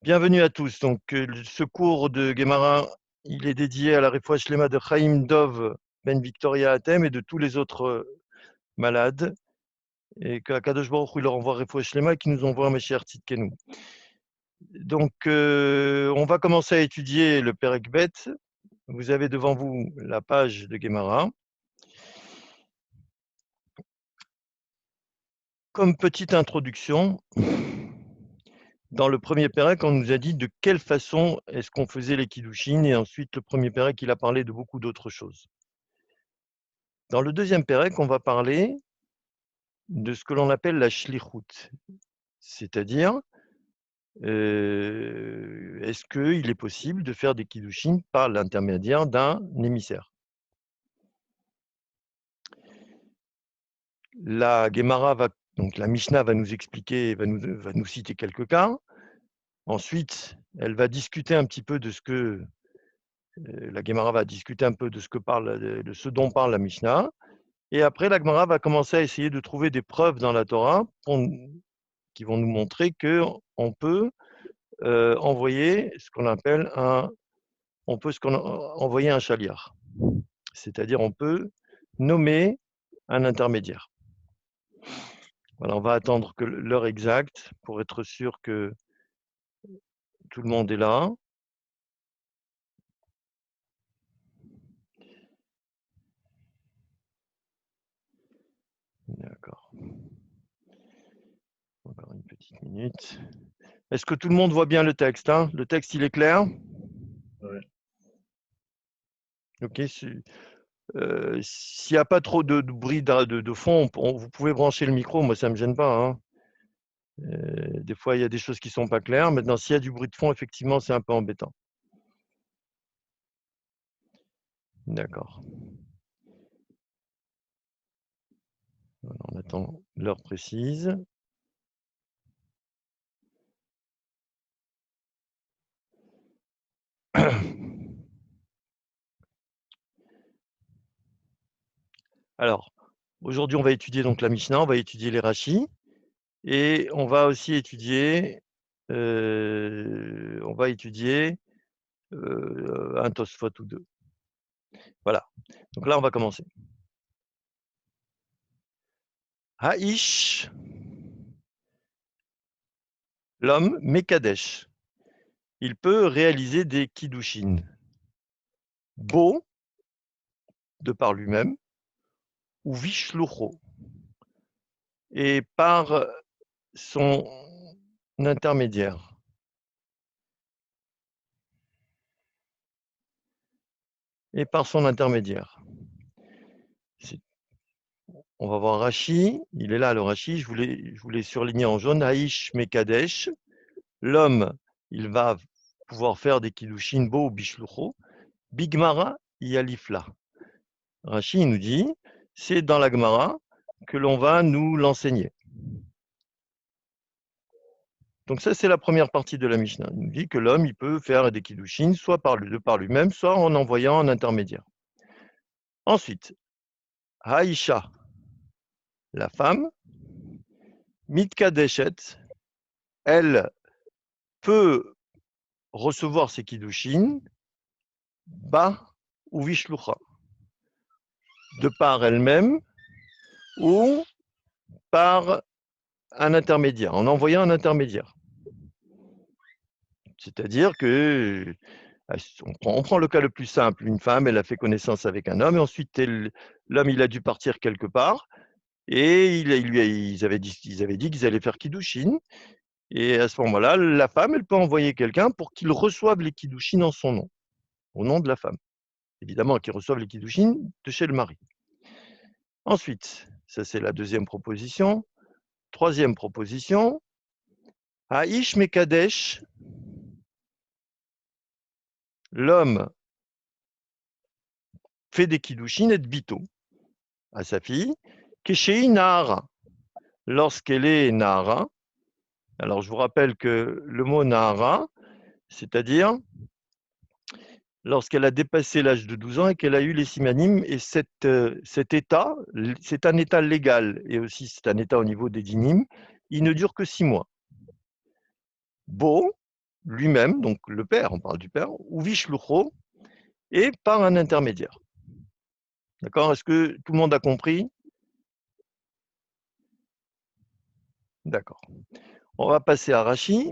Bienvenue à tous. Donc, ce cours de Gemara, il est dédié à la Refoua Shlema de Chaim Dov Ben Victoria Hatem et de tous les autres malades. Et qu'Akadosh Baruch Hu leur envoie Refoua Shlema et qui nous envoie un Mashiach Tzidkenu. Donc, on va commencer à étudier le Perek Bet. Vous avez devant vous la page de Gemara. Comme petite introduction, dans le premier Perek, on nous a dit de quelle façon est-ce qu'on faisait les Kiddushin, et ensuite le premier Perek, il a parlé de beaucoup d'autres choses. Dans le deuxième Perek, on va parler de ce que l'on appelle la shlichut, c'est-à-dire est-ce qu'il est possible de faire des kiddushin par l'intermédiaire d'un émissaire? La Gemara donc la Mishnah va nous expliquer, va nous citer quelques cas. Ensuite, elle va discuter un petit peu de ce que la Gemara va discuter un peu de ce dont parle la Mishnah. Et après, la Gemara va commencer à essayer de trouver des preuves dans la Torah qui vont nous montrer qu'on peut envoyer ce qu'on appelle envoyer un chaliar. C'est-à-dire on peut nommer un intermédiaire. Voilà, on va attendre que l'heure exacte pour être sûr que tout le monde est là. D'accord. Encore une petite minute. Est-ce que tout le monde voit bien le texte, hein? Le texte, il est clair? Oui. Ok. S'il n'y a pas trop de bruit de fond, vous pouvez brancher le micro. Moi, ça ne me gêne pas, hein. Des fois, il y a des choses qui ne sont pas claires. Maintenant, s'il y a du bruit de fond, effectivement, c'est un peu embêtant. D'accord. Voilà, on attend l'heure précise. Alors, aujourd'hui, on va étudier donc la Mishnah, on va étudier les Rashi, et on va aussi étudier, un Tosfot ou deux. Voilà. Donc là, on va commencer. Haïsh, l'homme, Mekadesh. Il peut réaliser des kiddushin. Beau, de par lui-même, ou Vishlucho, et par son intermédiaire. Et par son intermédiaire. On va voir Rashi, il est là le Rashi, je voulais surligner en jaune, Haïsh Mekadesh, l'homme, il va pouvoir faire des kiddushin bo ou bishlucho, Bigmara Yalifla. Rashi nous dit, c'est dans la Gemara que l'on va nous l'enseigner. Donc ça, c'est la première partie de la Mishnah. Il nous dit que l'homme, il peut faire des kiddushin soit par lui-même, soit en envoyant un intermédiaire. Ensuite, Haïcha, la femme, Mitkadeshet, elle peut recevoir ses kiddushin, ba ou vishlucha, de par elle-même ou par un intermédiaire, en envoyant un intermédiaire. C'est-à-dire que on prend le cas le plus simple, une femme, elle a fait connaissance avec un homme, et ensuite l'homme, il a dû partir quelque part, et ils avaient dit qu'ils allaient faire kiddushin, et à ce moment-là, la femme, elle peut envoyer quelqu'un pour qu'il reçoive les kiddushin en son nom, au nom de la femme. Évidemment, qu'il reçoive les kiddushin de chez le mari. Ensuite, ça c'est la deuxième proposition. Troisième proposition, Haïsh Mekadesh, l'homme fait des kiddushin et de bito à sa fille, Keshei Nahara, lorsqu'elle est Nahara. Alors je vous rappelle que le mot Nahara, c'est-à-dire lorsqu'elle a dépassé l'âge de 12 ans et qu'elle a eu les simanim, et cet état, c'est un état légal, et aussi c'est un état au niveau des dinim, il ne dure que 6 mois. Beau, lui-même, donc le père, on parle du père, ou vishlucho, et par un intermédiaire. D'accord? Est-ce que tout le monde a compris? D'accord. On va passer à Rashi.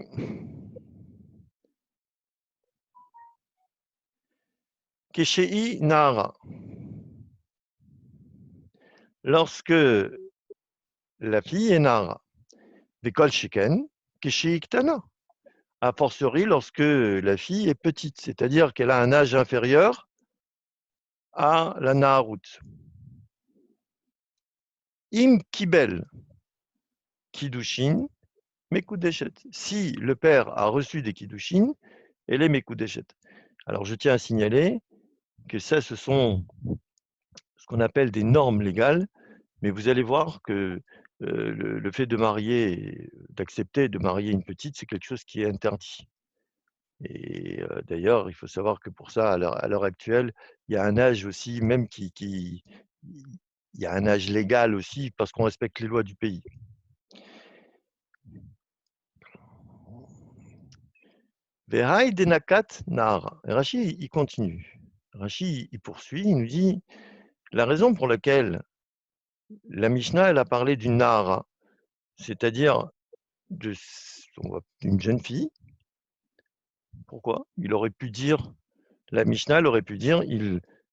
Keshei Nahara. Lorsque la fille est Nahara. Vekol Sheken, Keshei Ktana. A fortiori lorsque la fille est petite, c'est-à-dire qu'elle a un âge inférieur à la Naharut. Im Kibel Kiddushin Mekudeshet. Si le père a reçu des Kiddushin, elle est Mekudeshet. Alors je tiens à signaler que ça, ce sont ce qu'on appelle des normes légales, mais vous allez voir que le fait de marier, d'accepter de marier une petite, c'est quelque chose qui est interdit. Et d'ailleurs, il faut savoir que pour ça, à l'heure actuelle, il y a un âge aussi, même il y a un âge légal aussi, parce qu'on respecte les lois du pays. Vehai denakat nahara. Et Rashi, il continue. Rashi, il poursuit, il nous dit la raison pour laquelle la Mishnah, elle a parlé d'une nahara, c'est-à-dire d'une jeune fille. Pourquoi? Il aurait pu dire, la Mishnah, elle aurait pu dire,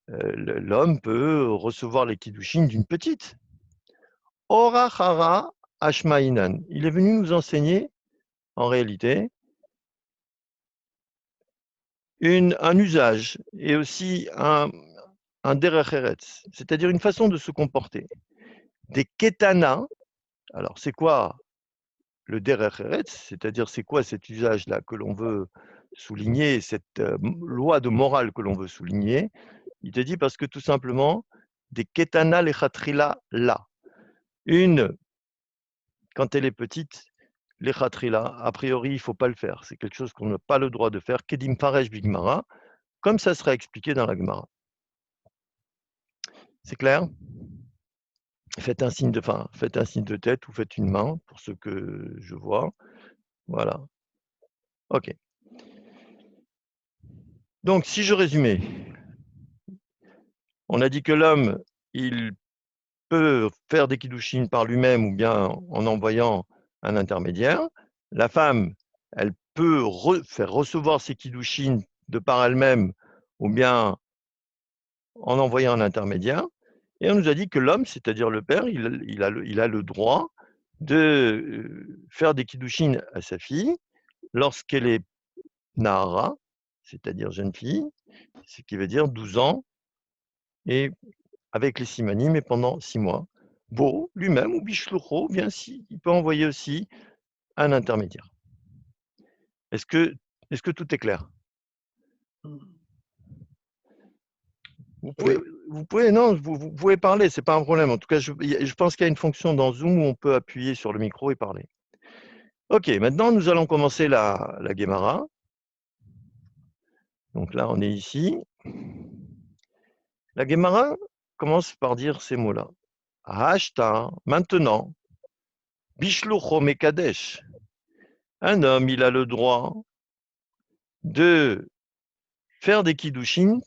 l'homme peut recevoir les kiddushin d'une petite. Orachara Ashmainan. Il est venu nous enseigner, en réalité, un usage et aussi un derech eretz, c'est-à-dire une façon de se comporter. Des ketana. Alors, c'est quoi le derech eretz? C'est-à-dire, c'est quoi cet usage-là que l'on veut souligner, cette loi de morale que l'on veut souligner? Il te dit parce que tout simplement, des ketana lechatrila là. Une, quand elle est petite, l'Echatrila, a priori, il ne faut pas le faire. C'est quelque chose qu'on n'a pas le droit de faire. Kedim Faresh Bigmara, comme ça sera expliqué dans la Gemara. C'est clair? Faites un signe de tête ou faites une main pour ceux que je vois. Voilà. OK. Donc, si je résumais, on a dit que l'homme, il peut faire des kiddushin par lui-même ou bien en envoyant un intermédiaire. La femme, elle peut faire recevoir ses kiddushin de par elle-même ou bien en envoyant un intermédiaire. Et on nous a dit que l'homme, c'est-à-dire le père, il a le droit de faire des kiddushin à sa fille lorsqu'elle est nahara, c'est-à-dire jeune fille, ce qui veut dire 12 ans, et avec les simanim, et pendant 6 mois. Bo, lui-même, ou bishlucho, bien si, il peut envoyer aussi un intermédiaire. Est-ce que tout est clair? Vous pouvez, non, vous pouvez parler, c'est pas un problème. En tout cas, je pense qu'il y a une fonction dans Zoom où on peut appuyer sur le micro et parler. Ok, maintenant nous allons commencer la Gemara. Donc là, on est ici. La Gemara commence par dire ces mots-là. Hashta, maintenant, Bishlucho Mekadesh. Un homme, il a le droit de faire des kiddushin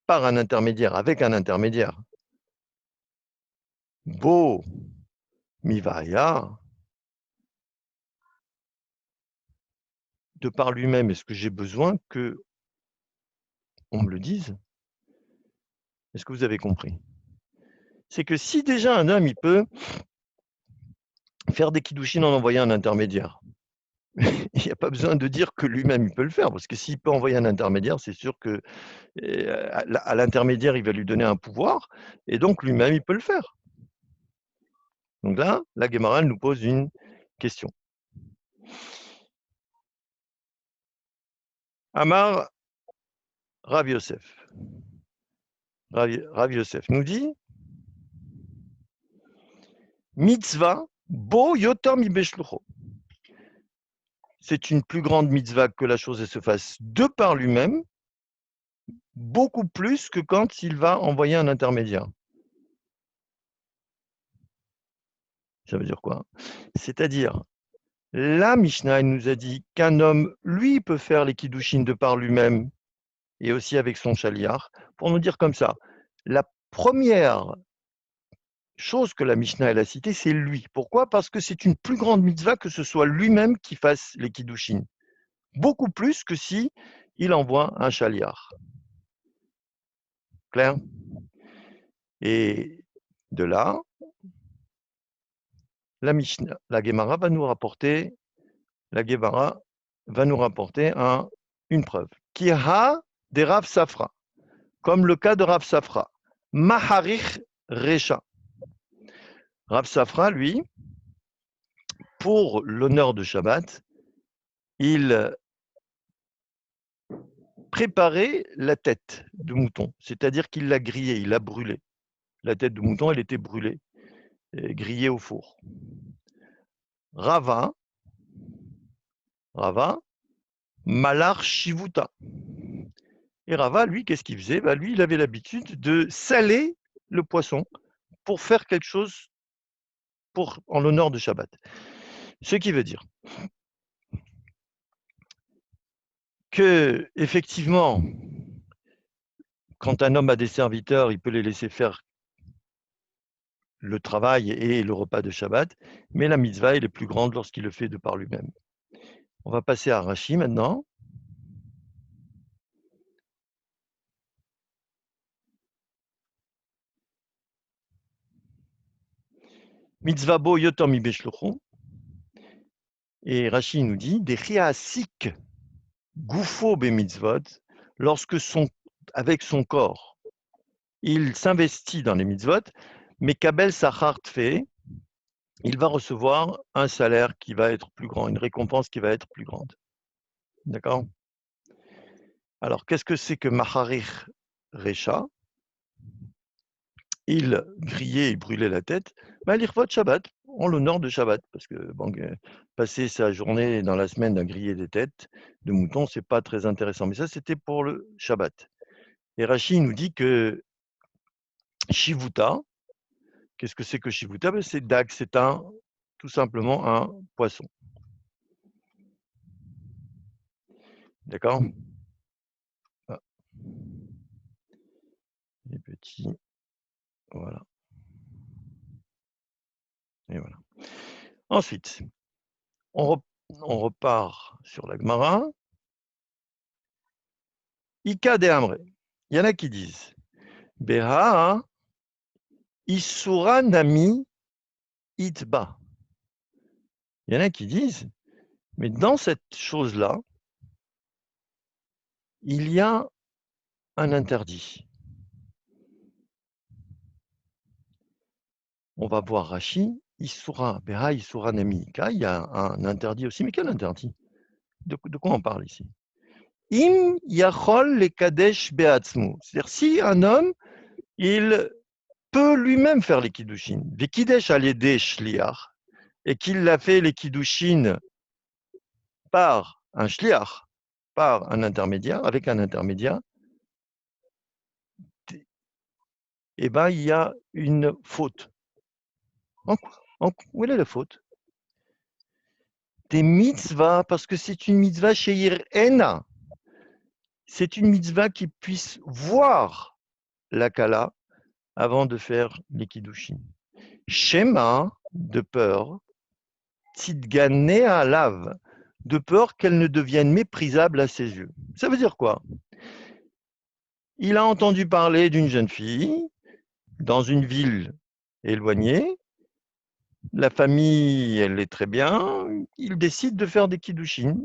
par un intermédiaire, avec un intermédiaire. Bo Mivaya, de par lui-même, est-ce que j'ai besoin que on me le dise? Est-ce que vous avez compris? C'est que si déjà un homme, il peut faire des kiddushin en envoyant un intermédiaire, il n'y a pas besoin de dire que lui-même, il peut le faire, parce que s'il peut envoyer un intermédiaire, c'est sûr que à l'intermédiaire, il va lui donner un pouvoir, et donc lui-même, il peut le faire. Donc là, la Gemara nous pose une question. Amar Rav Yosef. Rav Yosef nous dit mitzvah bo yotam ibeshlucho. C'est une plus grande mitzvah que la chose se fasse de par lui-même, beaucoup plus que quand il va envoyer un intermédiaire. Ça veut dire quoi? C'est-à-dire La Mishnah elle nous a dit qu'un homme, lui, peut faire les kiddushin de par lui-même et aussi avec son chaliar, pour nous dire comme ça. La première chose que la Mishnah elle a citée, c'est lui. Pourquoi? Parce que c'est une plus grande mitzvah que ce soit lui-même qui fasse les kiddushin. Beaucoup plus que si il envoie un chaliar. Clair? Et de là, la Mishnah, la Gemara va nous rapporter, la Gemara va nous rapporter une preuve. Kiha de Rav Safra, comme le cas de Rav Safra. Maharich Recha. Rav Safra, lui, pour l'honneur de Shabbat, il préparait la tête de mouton, c'est-à-dire qu'il l'a grillée, il l'a brûlée. La tête de mouton, elle était brûlée, grillée au four. Rava, Malar Shivuta. Et Rava, lui, qu'est-ce qu'il faisait? Lui, il avait l'habitude de saler le poisson pour faire quelque chose en l'honneur de Shabbat. Ce qui veut dire que, effectivement, quand un homme a des serviteurs, il peut les laisser faire le travail et le repas de Shabbat, mais la mitzvah, elle est plus grande lorsqu'il le fait de par lui-même. On va passer à Rashi maintenant. Mitzvah bo yotom ibeshlochu. Et Rashi nous dit, des chiasik gufo be mitzvot, lorsque avec son corps, il s'investit dans les mitzvot, mais kabel sachar tfe, il va recevoir un salaire qui va être plus grand, une récompense qui va être plus grande. D'accord? Alors, qu'est-ce que c'est que Maharich Recha? Il grillait, il brûlait la tête. L'irvot Shabbat, en l'honneur de Shabbat, parce que passer sa journée dans la semaine à griller des têtes de moutons, c'est pas très intéressant. Mais ça, c'était pour le Shabbat. Et Rashi nous dit que Shivuta, qu'est-ce que c'est que Shivuta? C'est Dag, c'est tout simplement un poisson. D'accord? Ah. Les petits, voilà. Et voilà. Ensuite, on repart sur la Gemara. Ika de Amre. Il y en a qui disent Beha Isura Nami Itba. Il y en a qui disent mais dans cette chose-là, il y a un interdit. On va voir Rashi, Isura, Beha Isura Nami Ika, il y a un interdit aussi. Mais quel interdit? De quoi on parle ici? Im Yachol le Kadesh Beatzmu. C'est-à-dire, si un homme, il peut lui-même faire les kiddushin, les kiddush al-yedei shliach, et qu'il l'a fait les kiddushin par un shliach, par un intermédiaire, avec un intermédiaire, eh ben, il y a une faute. En quoi? Où est la faute? Des mitzvahs, parce que c'est une mitzvah sheir ena. C'est une mitzvah qui puisse voir la kala avant de faire les kiddushin. Shema, de peur, Tidganea lave, de peur qu'elle ne devienne méprisable à ses yeux. Ça veut dire quoi? Il a entendu parler d'une jeune fille dans une ville éloignée. La famille, elle est très bien. Il décide de faire des kiddushin.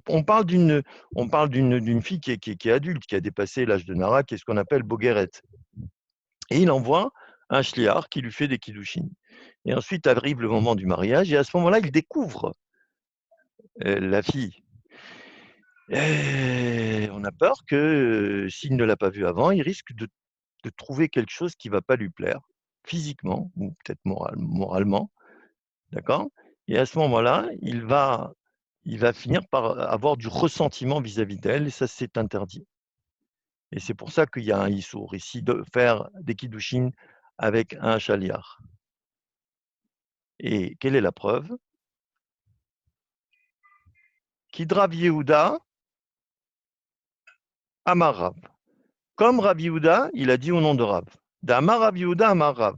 On parle d'une fille qui est adulte, qui a dépassé l'âge de Nara, qui est ce qu'on appelle Bogueret. Et il envoie un shliach qui lui fait des kiddushin. Et ensuite arrive le moment du mariage, et à ce moment-là, il découvre la fille. Et on a peur que s'il ne l'a pas vue avant, il risque de trouver quelque chose qui ne va pas lui plaire, physiquement ou peut-être moralement, d'accord? Et à ce moment-là, il va finir par avoir du ressentiment vis-à-vis d'elle, et ça, c'est interdit. Et c'est pour ça qu'il y a un issour ici de faire des kiddushin avec un chaliar. Et quelle est la preuve? Kidrav Yehuda, Amar Rav. Comme Rav Yehuda, il a dit au nom de Rav. D'Amar Rav Yehuda, Amar Rav.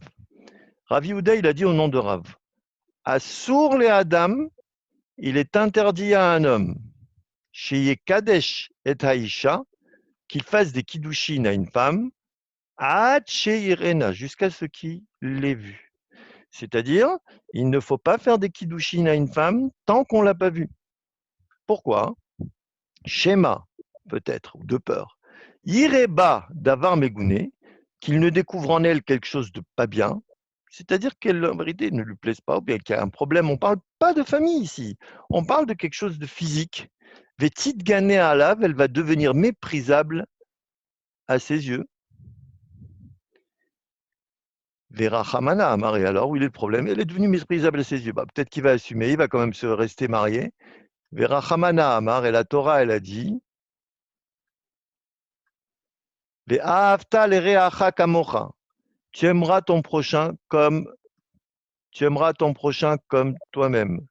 Rav Yehuda, il a dit au nom de Rav. Assour les Adam, il est interdit à un homme, chez Kadesh et Haïcha, qu'il fasse des kiddushin à une femme, Ad Irena, jusqu'à ce qu'il l'ait vue. C'est-à-dire, il ne faut pas faire des kiddushin à une femme tant qu'on ne l'a pas vue. Pourquoi? Schéma, peut-être, ou de peur. Ireba d'avar megouné, qu'il ne découvre en elle quelque chose de pas bien, c'est-à-dire qu'elle, en vérité, ne lui plaise pas, ou bien qu'il y a un problème. On ne parle pas de famille ici, on parle de quelque chose de physique. Vétit gané à lave, elle va devenir méprisable à ses yeux. Vera Hamana Amare, alors où il est le problème? Elle est devenue méprisable à ses yeux. Bah, peut-être qu'il va assumer, il va quand même se rester marié. Vera Hamana Amar, et la Torah, elle a dit Ve'ahavta l'ereacha kamocha. Tu aimeras ton prochain comme toi-même.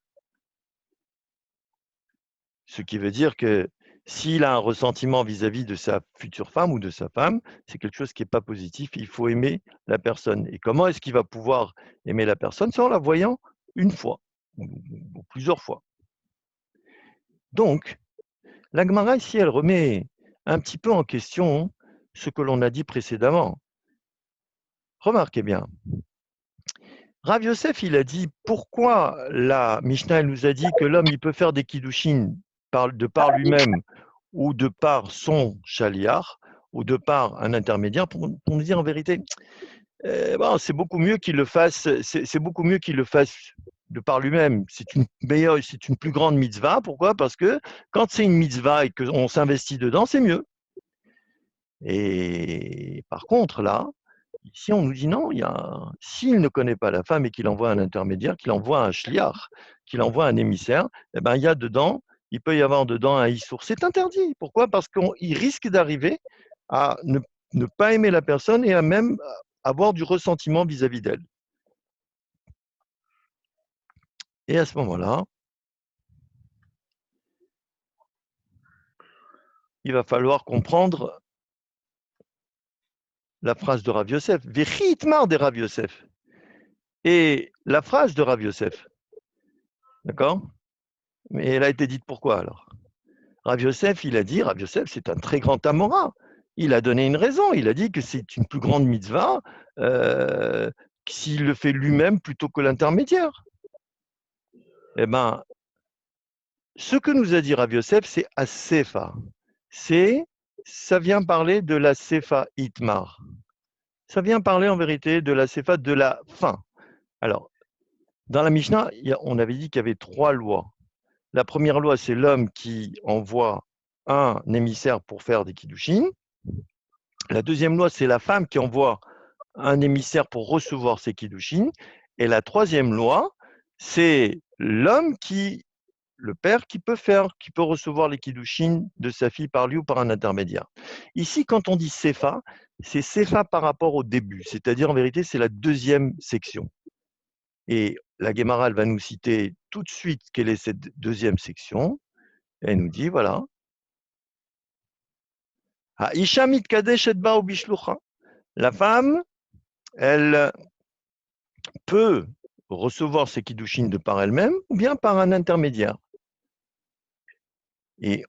Ce qui veut dire que s'il a un ressentiment vis-à-vis de sa future femme ou de sa femme, c'est quelque chose qui n'est pas positif. Il faut aimer la personne. Et comment est-ce qu'il va pouvoir aimer la personne? C'est en la voyant une fois ou plusieurs fois. Donc, la Gemara ici, elle remet un petit peu en question ce que l'on a dit précédemment. Remarquez bien. Rav Yosef, il a dit pourquoi la Mishnah elle nous a dit que l'homme il peut faire des kiddushin de par lui-même ou de par son chaliar ou de par un intermédiaire pour nous dire en vérité bon, c'est beaucoup mieux qu'il le fasse de par lui-même. C'est une plus grande mitzvah. Pourquoi? Parce que quand c'est une mitzvah et qu'on s'investit dedans, c'est mieux. Et par contre, là, ici, on nous dit non, s'il ne connaît pas la femme et qu'il envoie un intermédiaire, qu'il envoie un shliach, qu'il envoie un émissaire, eh ben, il peut y avoir dedans un issour. C'est interdit. Pourquoi? Parce qu'il risque d'arriver à ne pas aimer la personne et à même avoir du ressentiment vis-à-vis d'elle. Et à ce moment-là, il va falloir comprendre la phrase de Rav Yosef, Vechi itmar de Rav Yosef. Et la phrase de Rav Yosef, d'accord? Mais elle a été dite pourquoi alors? Rav Yosef, Rav Yosef, c'est un très grand Amora. Il a donné une raison. Il a dit que c'est une plus grande mitzvah s'il le fait lui-même plutôt que l'intermédiaire. Eh bien, ce que nous a dit Rav Yosef, c'est Asefa. Ça vient parler de la Sefa Itmar. Ça vient parler en vérité de la Sefa de la fin. Alors, dans la Mishnah, on avait dit qu'il y avait 3 lois. La première loi, c'est l'homme qui envoie un émissaire pour faire des kiddushin. La deuxième loi, c'est la femme qui envoie un émissaire pour recevoir ses kiddushin. Et la troisième loi, c'est le père qui peut recevoir les kiddushin de sa fille par lui ou par un intermédiaire. Ici, quand on dit Sefa, c'est Sefa par rapport au début, c'est-à-dire en vérité, c'est la deuxième section. Et la Gemara, elle va nous citer tout de suite quelle est cette deuxième section. Elle nous dit, voilà. La femme, elle peut recevoir ses kiddushin de par elle-même ou bien par un intermédiaire. Et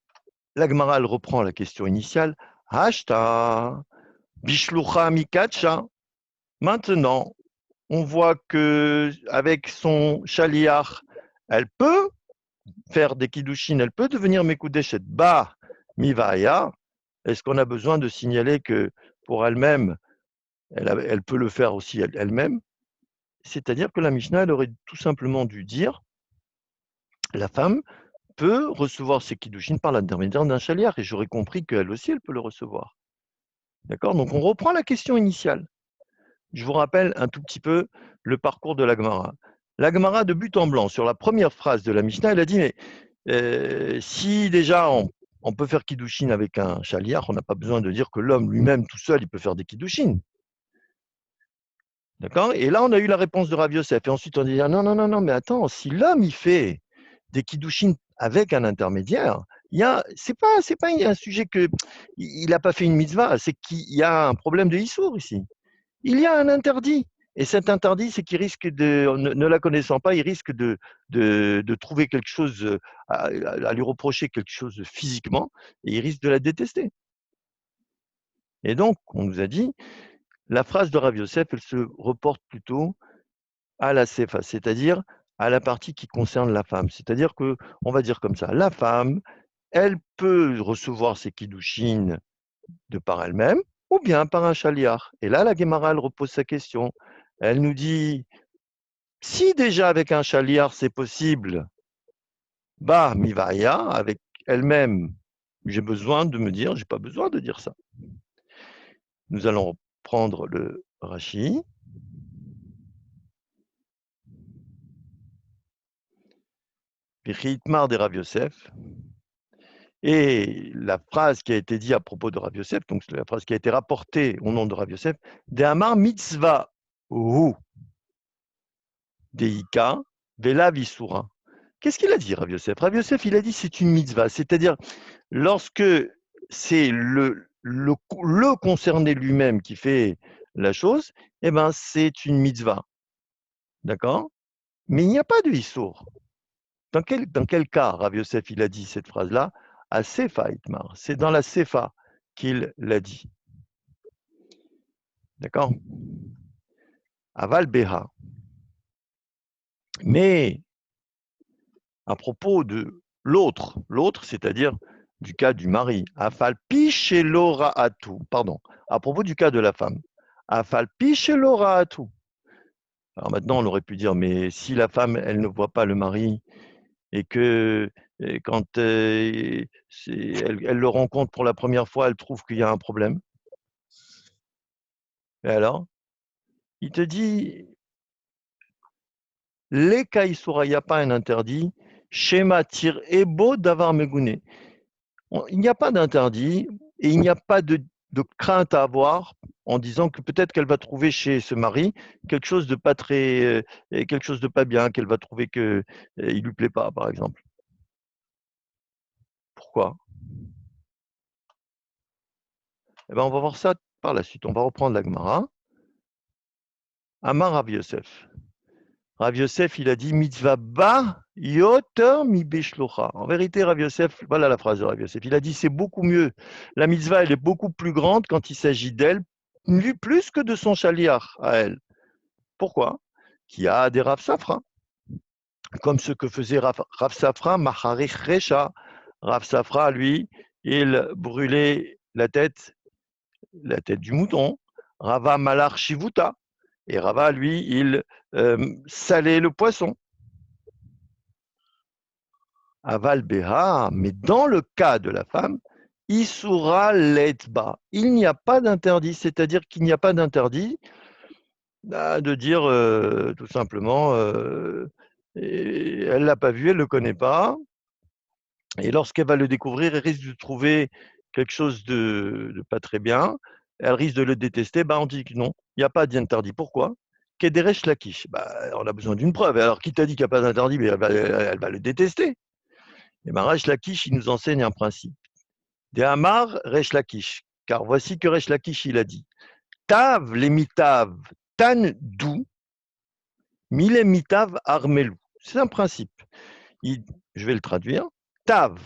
la Gemara, elle reprend la question initiale. Hashta, bishlucha mikacha. Maintenant, on voit que avec son chaliar, elle peut faire des kiddushin, elle peut devenir mekudeshet ba mivaya. Est-ce qu'on a besoin de signaler que pour elle-même, elle peut le faire aussi elle-même? C'est-à-dire que la Mishnah, elle aurait tout simplement dû dire la femme peut recevoir ses kiddushin par l'intermédiaire d'un chaliar, et j'aurais compris qu'elle aussi, elle peut le recevoir. D'accord? Donc, on reprend la question initiale. Je vous rappelle un tout petit peu le parcours de la Gemara. La Gemara, de but en blanc, sur la première phrase de la Mishnah, elle a dit, mais si déjà on peut faire kiddushin avec un chaliar, on n'a pas besoin de dire que l'homme lui-même, tout seul, il peut faire des kiddushin. D'accord? Et là, on a eu la réponse de Rav Yosef. Et ensuite, on dit, ah, non, mais attends, si l'homme, il fait des kiddushin avec un intermédiaire, c'est pas un sujet que il n'a pas fait une mitzvah, c'est qu'il y a un problème de Issour ici. Il y a un interdit. Et cet interdit, c'est qu'il risque ne la connaissant pas, il risque de trouver quelque chose, à lui reprocher quelque chose physiquement, et il risque de la détester. Et donc, on nous a dit, la phrase de Rav Yosef, elle se reporte plutôt à la Sefa, c'est-à-dire à la partie qui concerne la femme. C'est-à-dire que, on va dire comme ça, la femme, elle peut recevoir ses kiddushin de par elle-même ou bien par un chaliar. Et là, la Gemara, elle repose sa question. Elle nous dit, si déjà avec un chaliar c'est possible, bah, mivaya, avec elle-même, j'ai besoin de me dire, j'ai pas besoin de dire ça. Nous allons prendre le Rashi. Pichitmar de Rav Yosef. Et la phrase qui a été dite à propos de Rav Yosef, donc c'est la phrase qui a été rapportée au nom de Rav Yosef, de Amar mitzvah hu deika vela visura. Qu'est-ce qu'il a dit, Rav Yosef? Rav Yosef, il a dit c'est une mitzvah, c'est-à-dire lorsque c'est le concerné lui-même qui fait la chose, eh ben, c'est une mitzvah. D'accord? Mais il n'y a pas de issour. Dans quel cas, Rav Yosef, il a dit cette phrase-là? À Sefa Itmar. C'est dans la Sefa qu'il l'a dit. D'accord? Aval Beha. Mais à propos de l'autre, c'est-à-dire du cas du mari, Afal Pichelora Atu, pardon, à propos du cas de la femme, Afal Pichelora Atu. Alors maintenant, on aurait pu dire, mais si la femme, elle ne voit pas le mari et que quand elle le rencontre pour la première fois, elle trouve qu'il y a un problème. Et alors, il te dit, les Kaïsoura, il n'y a pas un interdit, schéma tir ebo d'avoir megouné. Il n'y a pas d'interdit et il n'y a pas de crainte à avoir en disant que peut-être qu'elle va trouver chez ce mari quelque chose de pas très, quelque chose de pas bien, qu'elle va trouver que il lui plaît pas, par exemple. Pourquoi? Eh ben, on va voir ça par la suite. On va reprendre la Gemara. Amar Rav Yosef. Rav Yosef, il a dit mitzvah ba yoter mi beshlocha. En vérité, Rav Yosef, voilà la phrase de Rav Yosef. Il a dit c'est beaucoup mieux. La mitzvah, elle est beaucoup plus grande quand il s'agit d'elle, plus que de son chaliar à elle. Pourquoi? Qui a des Rav Safra, comme ce que faisait Rav Safra, Maharich Recha. Rav Safra, lui, il brûlait la tête du mouton. Rava Malar Shivuta. Et Rava, lui, il salait le poisson. Aval Beha, mais dans le cas de la femme, Isura Letba. Il n'y a pas d'interdit, c'est-à-dire qu'il n'y a pas d'interdit de dire tout simplement elle ne l'a pas vu, elle ne le connaît pas, et lorsqu'elle va le découvrir, elle risque de trouver quelque chose de pas très bien, elle risque de le détester, bah on dit que non, il n'y a pas d'interdit. Pourquoi? Kederesh Lakish. Bah, on a besoin d'une preuve. Alors, qui t'a dit qu'il n'y a pas d'interdit? Mais elle va le détester. Et ben, Resh Lakish, il nous enseigne un principe. De Amar Resh Lakish. Car voici que Resh Lakish, il a dit Tav lemitav tan dou, mile mitav armelou. C'est un principe. Je vais le traduire. Tav,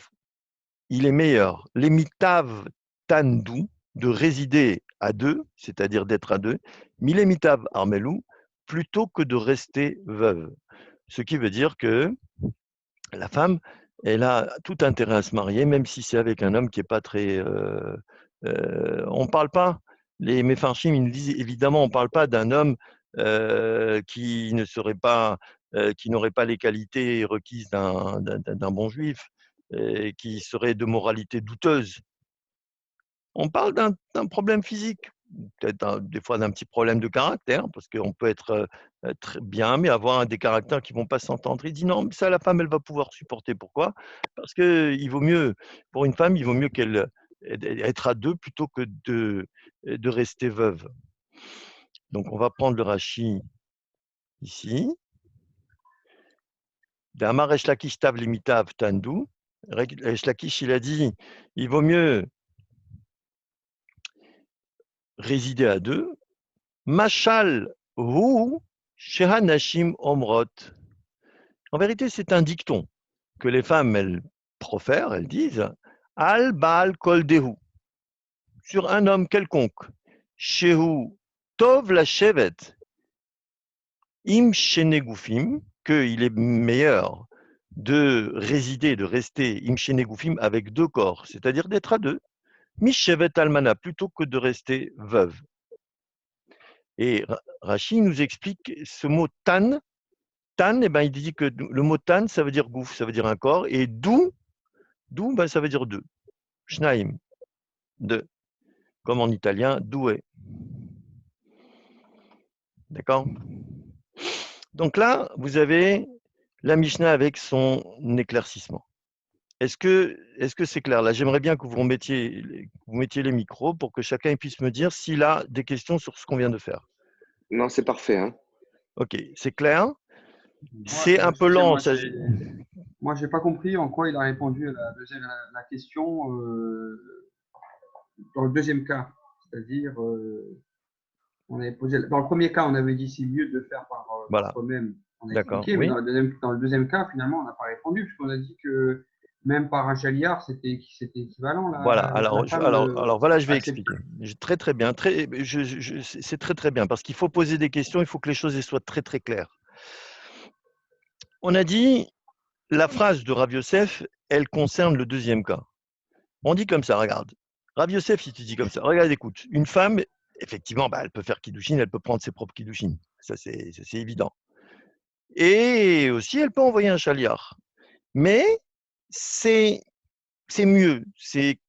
il est meilleur. Lemitav tan dou, de résider à deux, c'est-à-dire d'être à deux, mile mitav armelou, plutôt que de rester veuve. Ce qui veut dire que la femme, elle a tout intérêt à se marier, même si c'est avec un homme qui n'est pas très. On ne parle pas, les Mefarchim, ils nous disent évidemment, on ne parle pas d'un homme qui ne serait pas, qui n'aurait pas les qualités requises d'un bon juif, qui serait de moralité douteuse. On parle d'un problème physique, peut-être des fois d'un petit problème de caractère, parce qu'on peut être très bien, mais avoir des caractères qui ne vont pas s'entendre. Il dit non, mais ça, la femme, elle va pouvoir supporter. Pourquoi? Parce que il vaut mieux, pour une femme, il vaut mieux qu'elle être à deux plutôt que de rester veuve. Donc, on va prendre le Rashi ici. d'Amar Resh Lakish Tav Limitav Tandu. Resh Lakish, il a dit, il vaut mieux résider à deux. Machal hu shehanashim omrot. En vérité, c'est un dicton que les femmes, elles profèrent, elles disent Al Baal Kol Dehu, sur un homme quelconque. Shehu Tov la Shevet, Im Shenegufim, qu'il est meilleur de résider, de rester Im Shenegufim avec deux corps, c'est-à-dire d'être à deux. Mishevet Almana, plutôt que de rester veuve. Et Rashi nous explique ce mot tan. Tan, eh ben, il dit que le mot tan, ça veut dire gouffre, ça veut dire un corps, et dou, ben, ça veut dire deux. Shnaim, deux. Comme en italien, doué. D'accord? Donc là, vous avez la Mishnah avec son éclaircissement. Est-ce que c'est clair? Là, j'aimerais bien que vous mettiez les micros pour que chacun puisse me dire s'il a des questions sur ce qu'on vient de faire. Non, c'est parfait. Hein. Ok, c'est clair? C'est un peu lent. Moi, j'ai pas compris en quoi il a répondu à la question dans le deuxième cas. C'est-à-dire, on avait posé, dans le premier cas, on avait dit c'est mieux de le faire par soi-même. On a expliqué, mais oui. Dans le deuxième cas, finalement, on n'a pas répondu, puisqu'on a dit que même par un chaliard, c'était équivalent. Là, voilà, alors voilà, je vais expliquer. Très très bien. C'est très très bien, parce qu'il faut poser des questions, il faut que les choses soient très très claires. On a dit, la phrase de Rav Yosef, elle concerne le deuxième cas. On dit comme ça, regarde. Rav Yosef, il te dit comme ça. Regarde, écoute, une femme, effectivement, elle peut faire kiddushin, elle peut prendre ses propres kiddushin. Ça, c'est évident. Et aussi, elle peut envoyer un chaliard. Mais c'est mieux, c'est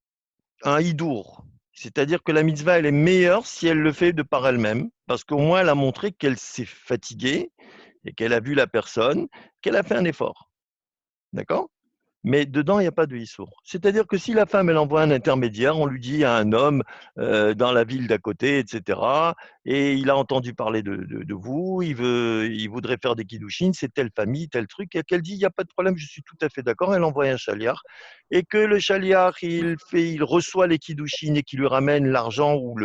un hidour. C'est-à-dire que la mitzvah, elle est meilleure si elle le fait de par elle-même, parce qu'au moins, elle a montré qu'elle s'est fatiguée et qu'elle a vu la personne, qu'elle a fait un effort. D'accord? Mais dedans, il n'y a pas de issour. C'est-à-dire que si la femme, elle envoie un intermédiaire, on lui dit à un homme dans la ville d'à côté, etc., et il a entendu parler de vous, il voudrait faire des kiddushin, c'est telle famille, tel truc, et qu'elle dit, il n'y a pas de problème, je suis tout à fait d'accord, elle envoie un chaliard, et que le chaliard, il reçoit les kiddushin et qu'il lui ramène l'argent ou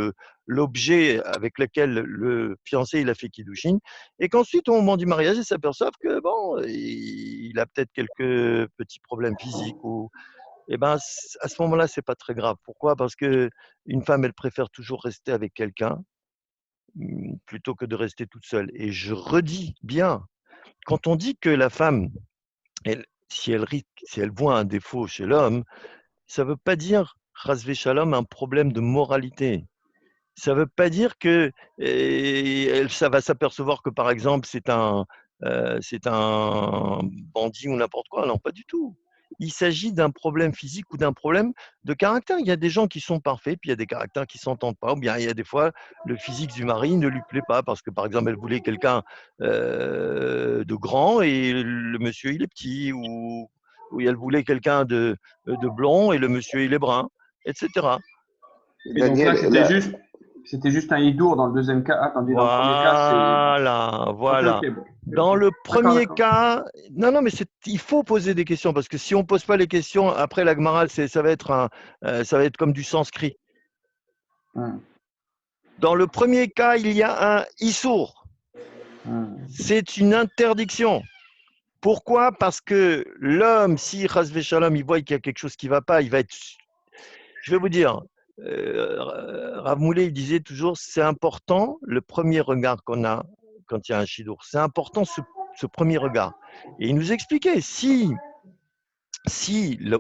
l'objet avec lequel le fiancé il a fait kiddushin, et qu'ensuite, au moment du mariage, ils s'aperçoivent que, bon, il a peut-être quelques petits problèmes physiques, et ben, à ce moment-là, c'est pas très grave. Pourquoi? Parce qu'une femme, elle préfère toujours rester avec quelqu'un plutôt que de rester toute seule. Et je redis bien, quand on dit que la femme, si elle voit un défaut chez l'homme, ça ne veut pas dire, Chasvé Shalom, un problème de moralité. Ça ne veut pas dire que ça va s'apercevoir que, par exemple, c'est un bandit ou n'importe quoi. Non, pas du tout. Il s'agit d'un problème physique ou d'un problème de caractère. Il y a des gens qui sont parfaits, puis il y a des caractères qui ne s'entendent pas. Ou bien il y a des fois, le physique du mari ne lui plaît pas parce que, par exemple, elle voulait quelqu'un de grand et le monsieur, il est petit. Ou elle voulait quelqu'un de blond et le monsieur, il est brun, etc. Et Daniel, donc là, c'était juste un hidour dans le deuxième cas. Attendez, dans le premier cas, voilà. Okay, bon. Dans le premier cas, non, mais il faut poser des questions parce que si on ne pose pas les questions, après la Gemara, ça va être comme du sanskrit. Dans le premier cas, il y a un issour. C'est une interdiction. Pourquoi? Parce que l'homme, si Chasvé Shalom, il voit qu'il y a quelque chose qui ne va pas, il va être. Je vais vous dire. Rav Moulay, il disait toujours, c'est important le premier regard qu'on a quand il y a un chidour. C'est important ce premier regard. Et il nous expliquait, si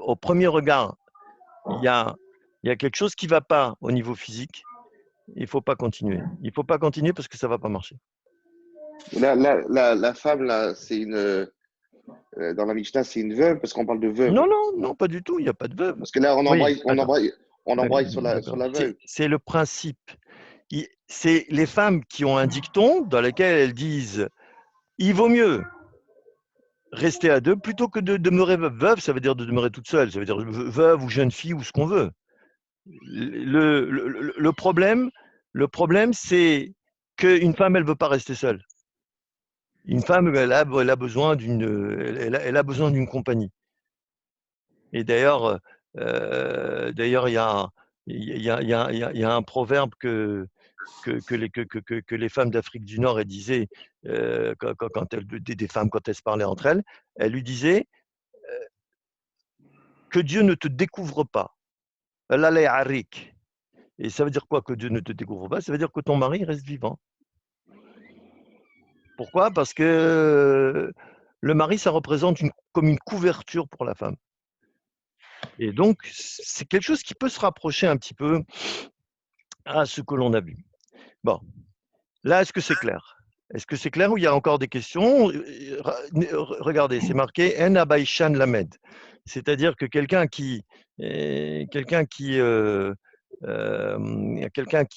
au premier regard, il y a quelque chose qui ne va pas au niveau physique, il ne faut pas continuer. Il ne faut pas continuer parce que ça ne va pas marcher. La femme, là, c'est une... dans la Mishnah, c'est une veuve parce qu'on parle de veuve. Non, pas du tout. Il n'y a pas de veuve. Parce que là, on embraye sur la veuve. C'est le principe. C'est les femmes qui ont un dicton dans lequel elles disent il vaut mieux rester à deux plutôt que de demeurer veuve, ça veut dire de demeurer toute seule, ça veut dire veuve ou jeune fille ou ce qu'on veut. Le problème, c'est qu'une femme, elle ne veut pas rester seule. Une femme, elle a besoin elle a besoin d'une compagnie. Et d'ailleurs, il y a un proverbe que les femmes d'Afrique du Nord elles disaient quand des femmes, quand elles se parlaient entre elles, elles lui disaient que Dieu ne te découvre pas. Et ça veut dire quoi que Dieu ne te découvre pas? Ça veut dire que ton mari reste vivant. Pourquoi? Parce que le mari, ça représente comme une couverture pour la femme. Et donc, c'est quelque chose qui peut se rapprocher un petit peu à ce que l'on a vu. Bon, là, est-ce que c'est clair? Est-ce que c'est clair ou il y a encore des questions? Regardez, c'est marqué En Abaïshan Lamed. C'est-à-dire que quelqu'un qui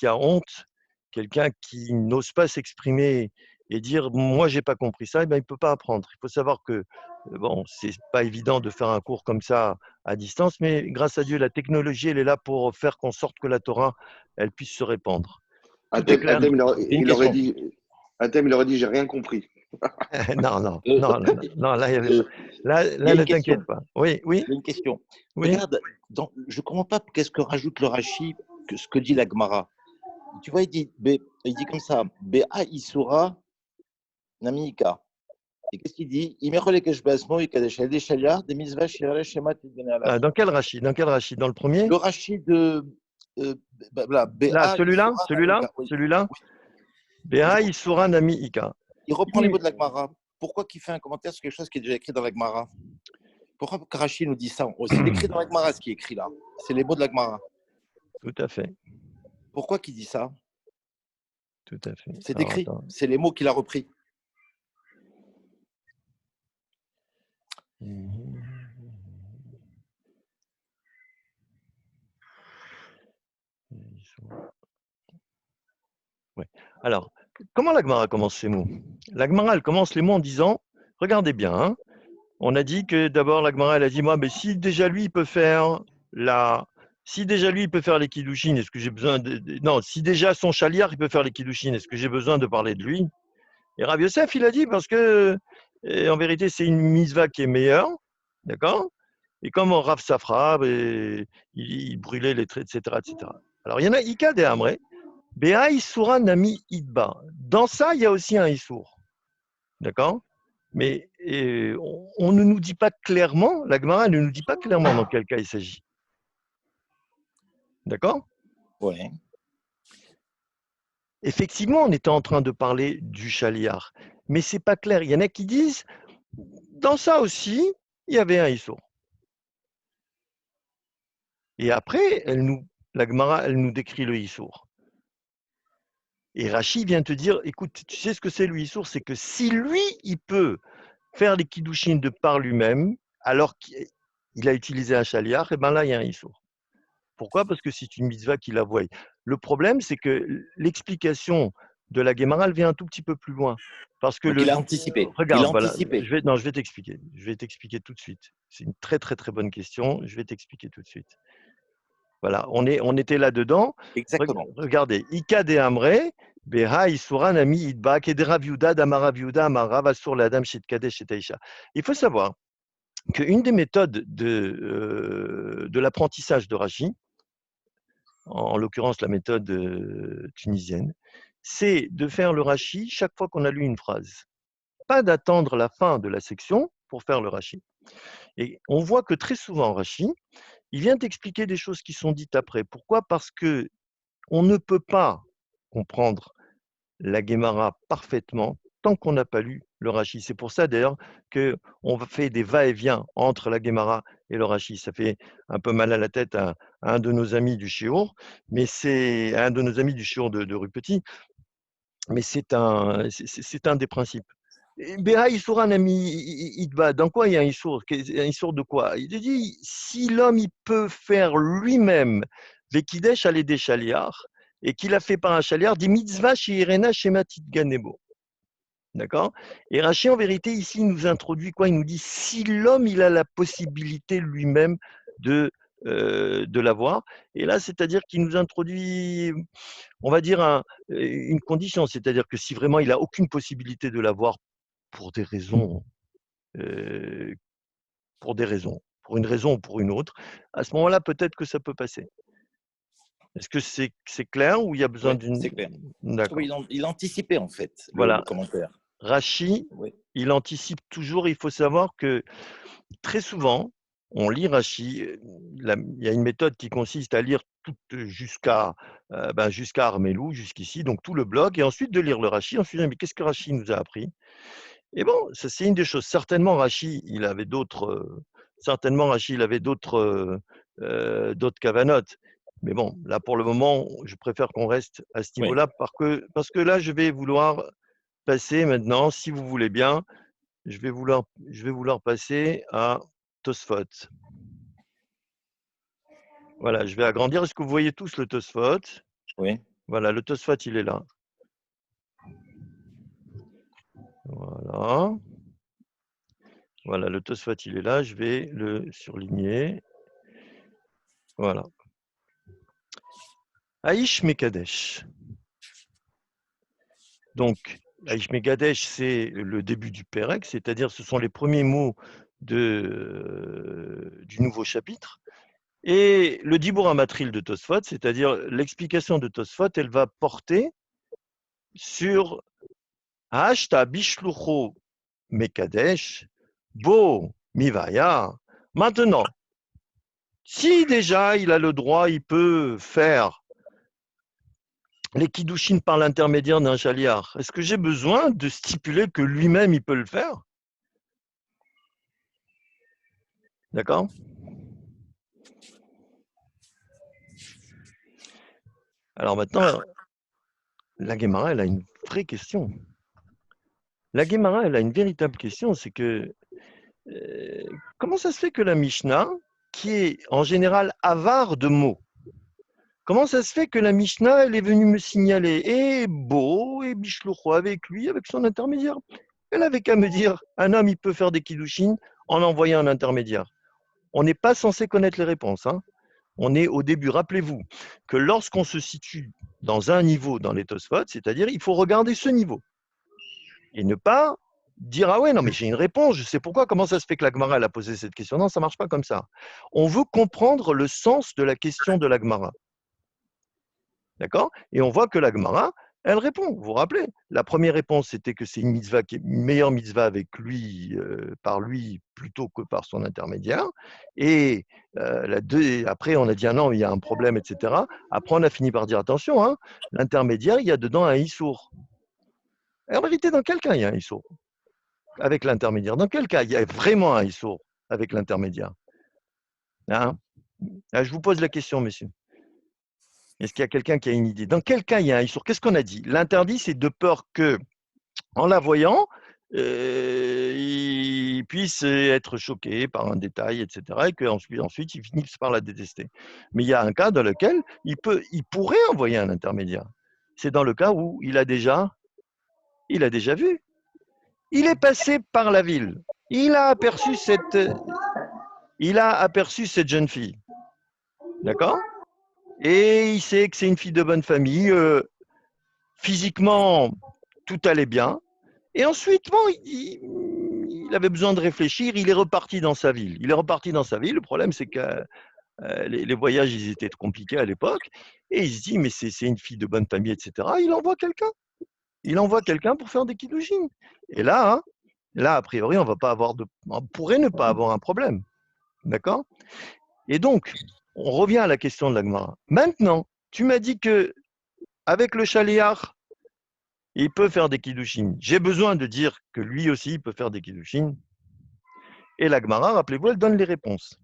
a honte, quelqu'un qui n'ose pas s'exprimer et dire moi j'ai pas compris ça, eh ben, il ne peut pas apprendre. Il faut savoir que bon, c'est pas évident de faire un cours comme ça à distance, mais grâce à Dieu, la technologie elle est là pour faire qu'en sorte que la Torah elle puisse se répandre. Tout est clair. Il aurait dit, j'ai rien compris. Non, là, ne t'inquiète pas. Oui. J'ai une question. Oui. Regarde, je ne comprends pas qu'est-ce que rajoute le Rashi, ce que dit la Gemara. Tu vois, il dit comme ça, Be'a Isura Namika. Et qu'est-ce qu'il dit? Dans quel Rashi? Dans le premier? Le Rashi de. Là, celui-là. Be'a Isura Namika. Il reprend les mots de la Gemara. Pourquoi qu'il fait un commentaire sur quelque chose qui est déjà écrit dans la Gemara? Pourquoi Rashi nous dit ça? C'est écrit dans la Gemara ce qui est écrit là. C'est les mots de la Gemara. Tout à fait. Pourquoi qu'il dit ça? Tout à fait. C'est écrit. C'est les mots qu'il a repris. Ouais. Alors, comment la Gemara commence ces mots? La Gemara, elle commence les mots en disant, regardez bien, hein, on a dit que d'abord la Gemara, elle a dit, moi, mais si déjà lui, il peut faire les kiddushin, est-ce que j'ai besoin Non, si déjà son chaliar, il peut faire les kiddushin, est-ce que j'ai besoin de parler de lui? Et Rav Yosef, il a dit, parce que, en vérité, c'est une mitzvah qui est meilleure, d'accord? Et comme Rav Safra, il brûlait les traits, etc., etc. Alors, il y en a Ika de Amré, Be'a Isura Nami Idba. Dans ça, il y a aussi un Issour. D'accord? Mais on ne nous dit pas clairement, la Gemara ne nous dit pas clairement dans quel cas il s'agit. D'accord? Oui. Effectivement, on était en train de parler du chaliar, mais c'est pas clair. Il y en a qui disent, dans ça aussi, il y avait un Issour. Et après, la Gemara, elle nous décrit le Issour. Et Rashi vient te dire, écoute, tu sais ce que c'est le Issour? C'est que si lui, il peut faire les kiddushin de par lui-même, alors qu'il a utilisé un chaliar, et bien là, il y a un Issour. Pourquoi? Parce que c'est une mitzvah qui la voit. Le problème, c'est que l'explication de la Gemara, elle vient un tout petit peu plus loin. Parce que il a anticipé. Regarde, voilà, je vais t'expliquer. Je vais t'expliquer tout de suite. C'est une très, très, très bonne question. Je vais t'expliquer tout de suite. Voilà, on était là-dedans. Exactement. Regardez, Ika de Amre, Beha Isura Nami Idba, Kedera Viuda, Damara Viuda, Amara Vasur Ladam Shit Kadesh et Taïcha. Il faut savoir qu'une des méthodes de l'apprentissage de Rashi, en l'occurrence la méthode tunisienne, c'est de faire le Rashi chaque fois qu'on a lu une phrase. Pas d'attendre la fin de la section pour faire le Rashi. Et on voit que très souvent, Rashi, il vient t'expliquer des choses qui sont dites après. Pourquoi? Parce que on ne peut pas comprendre la Gemara parfaitement tant qu'on n'a pas lu le Rashi. C'est pour ça d'ailleurs qu'on fait des va-et-vient entre la Gemara et le Rashi. Ça fait un peu mal à la tête à un de nos amis du Shiur, mais c'est un de nos amis du Shiur de rue Petit, mais c'est un des principes. Béha Issoura Nami Idba, dans quoi il y a un Issour? Un Issour de quoi? Il dit, si l'homme il peut faire lui-même Vekidesh allé des chaliars, et qu'il a fait par un chaliar, dit mitzvah sheirena shematit ganebo. D'accord? Et Rashi, en vérité, ici, il nous introduit quoi? Il nous dit, si l'homme il a la possibilité lui-même de l'avoir, et là, c'est-à-dire qu'il nous introduit, on va dire, une condition, c'est-à-dire que si vraiment il n'a aucune possibilité de l'avoir pour des raisons, pour une raison ou pour une autre, à ce moment-là, peut-être que ça peut passer. Est-ce que c'est clair ou il y a besoin d'une… C'est clair. D'accord. Oui, il anticipait en fait voilà. le commentaire. Rachi, il anticipe toujours. Il faut savoir que très souvent, on lit Rachi. Il y a une méthode qui consiste à lire tout jusqu'à Armelou, jusqu'ici, donc tout le bloc, et ensuite de lire le Rachi. Ensuite, mais qu'est-ce que Rachi nous a appris? Et bon, ça c'est une des choses. Certainement, Rachi, il avait d'autres cavanotes. Mais bon, là pour le moment, je préfère qu'on reste à ce niveau-là parce que là, je vais vouloir passer maintenant, si vous voulez bien, je vais vouloir passer à Tosfot. Voilà, je vais agrandir. Est-ce que vous voyez tous le Tosfot? Oui. Voilà, le Tosfot, il est là. Voilà. Voilà, le Tosfot, il est là. Je vais le surligner. Voilà. Aïch Mekadesh. Donc, Aïch Mekadesh, c'est le début du Pérec, c'est-à-dire ce sont les premiers mots du nouveau chapitre. Et le Dibour Amatril de Tosfot, c'est-à-dire l'explication de Tosfot, elle va porter sur Hashta Bishlucho Mekadesh, Bo Mivaya. Maintenant, si déjà il a le droit, il peut faire les Kiddushin par l'intermédiaire d'un Shaliach, est-ce que j'ai besoin de stipuler que lui-même il peut le faire? D'accord? Alors maintenant, la Gemara, elle a une vraie question. La Gemara, elle a une véritable question, c'est que comment ça se fait que la Mishnah, qui est en général avare de mots, comment ça se fait que la Mishnah, elle est venue me signaler et Bo et Bishlocho avec lui, avec son intermédiaire? Elle avait qu'à me dire, un homme, il peut faire des kiddushin en envoyant un intermédiaire. On n'est pas censé connaître les réponses. Hein. On est au début. Rappelez-vous que lorsqu'on se situe dans un niveau dans les Tosfot, c'est-à-dire il faut regarder ce niveau et ne pas dire ah ouais non mais j'ai une réponse, je sais pourquoi, comment ça se fait que la Gemara elle a posé cette question. Non, ça marche pas comme ça. On veut comprendre le sens de la question de la Gemara. D'accord? Et on voit que la Gemara, elle répond. Vous vous rappelez? La première réponse, c'était que c'est une mitzvah qui est une meilleure mitzvah avec lui, par lui, plutôt que par son intermédiaire. Et après, on a dit ah non, il y a un problème, etc. Après, on a fini par dire attention, hein, l'intermédiaire, il y a dedans un issour. En vérité, dans quel cas il y a un issour avec l'intermédiaire? Dans quel cas il y a vraiment un issour avec l'intermédiaire? Hein? Je vous pose la question, messieurs. Est-ce qu'il y a quelqu'un qui a une idée? Dans quel cas il y a un issour? Qu'est-ce qu'on a dit? L'interdit, c'est de peur que, en la voyant, il puisse être choqué par un détail, etc., et qu'ensuite, il finisse par la détester. Mais il y a un cas dans lequel il pourrait envoyer un intermédiaire. C'est dans le cas où il a déjà vu. Il est passé par la ville. Il a aperçu cette jeune fille. D'accord? Et il sait que c'est une fille de bonne famille. Physiquement, tout allait bien. Et ensuite, bon, il avait besoin de réfléchir. Il est reparti dans sa ville. Le problème, c'est que les voyages, ils étaient compliqués à l'époque. Et il se dit, mais c'est une fille de bonne famille, etc. Il envoie quelqu'un. Pour faire des kiddushin. Et là, a priori, on pourrait ne pas avoir un problème. D'accord? Et donc, on revient à la question de la Gemara. Maintenant, tu m'as dit que avec le shaliach, il peut faire des kiddushin. J'ai besoin de dire que lui aussi, il peut faire des kiddushin. Et la Gemara, rappelez-vous, elle donne les réponses.